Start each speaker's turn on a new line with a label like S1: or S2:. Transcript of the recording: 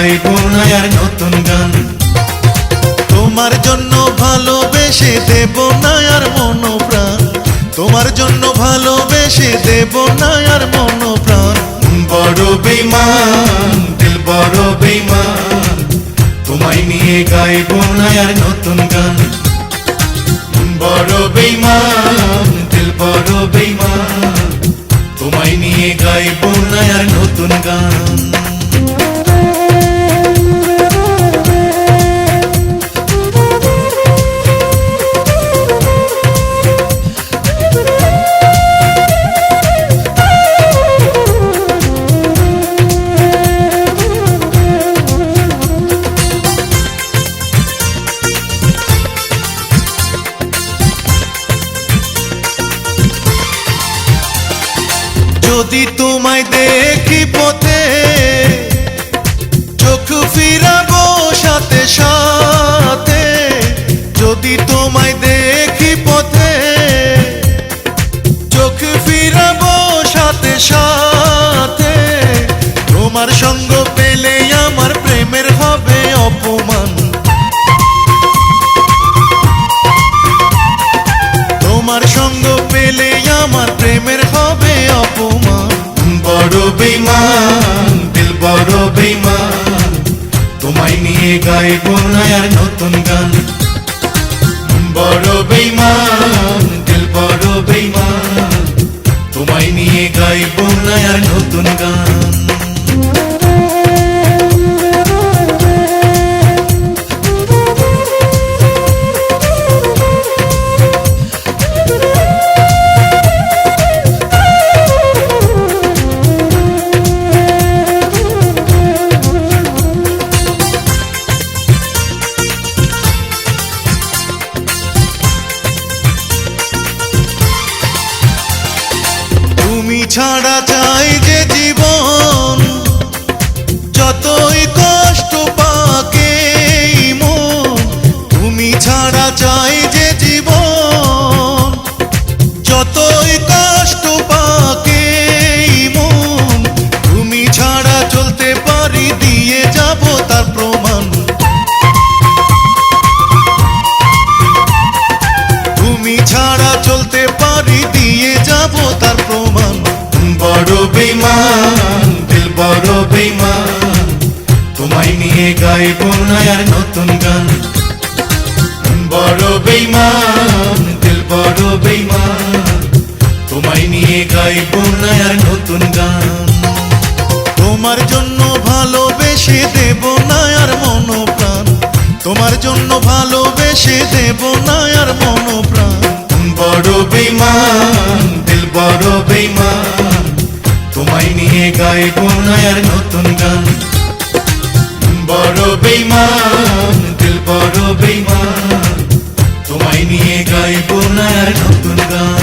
S1: গাইব না আর নতুন গান। তোমার জন্য ভালোবেসে দেব না আর মন প্রাণ, তোমার জন্য ভালোবেসে দেব না আর মন প্রাণ। বড় বেঈমান দিল বড় বেঈমান, তোমায় নিয়ে গাইব না আর নতুন গান। বড় বেঈমান দিল বড় বেঈমান, তোমায় নিয়ে গাইব না আর নতুন গান। যদি তোমায় দেখি পথে চোখ ফিরাবো সাথে সাথে, যদি তোমায় দেখি পথে চোখ ফিরাবো সাথে সাথে। তোমার সঙ্গ পেলে আমার প্রেমের হবে অপমান, তোমার সঙ্গ পেলে আমার প্রেমের হবে অপমান। বড় বেঈমান দিল বড় বেঈমান, তোমায় নিয়ে গাইব না আর নতুন গান। বড় বেঈমান দিল বড় বেঈমান, তোমায় নিয়ে গাইব না আর নতুন গান। তুমি ছাড়া চাই যে জীবন, যতই কষ্ট পাকে মন। তুমি ছাড়া চাই যে জীবন, যতই কষ্ট পাকে মন। তুমি ছাড়া চলতে পারি দিয়ে যাব তার প্রমাণ, তুমি ছাড়া চলতে পারি দিয়ে যাব তার প্রমাণ। বড় বেঈমান দিল বড় বেঈমান, তোমায় নিয়ে গাইব না আর নতুন গান। বড় বেঈমান দিল বড় বেঈমান, তোমায় নিয়ে গাইব না আর নতুন গান। তোমার জন্য ভালোবেসে দেব না আর মন প্রাণ, তোমার জন্য ভালোবেসে দেব না আর মন প্রাণ। বড় বেঈমান দিল বড় বেঈমান, তোমায় নিয়ে গাইব না আর নতুন গান। বড় বেঈমান দিল বড় বেঈমান, তোমায় নিয়ে গাইব না আর নতুন গান।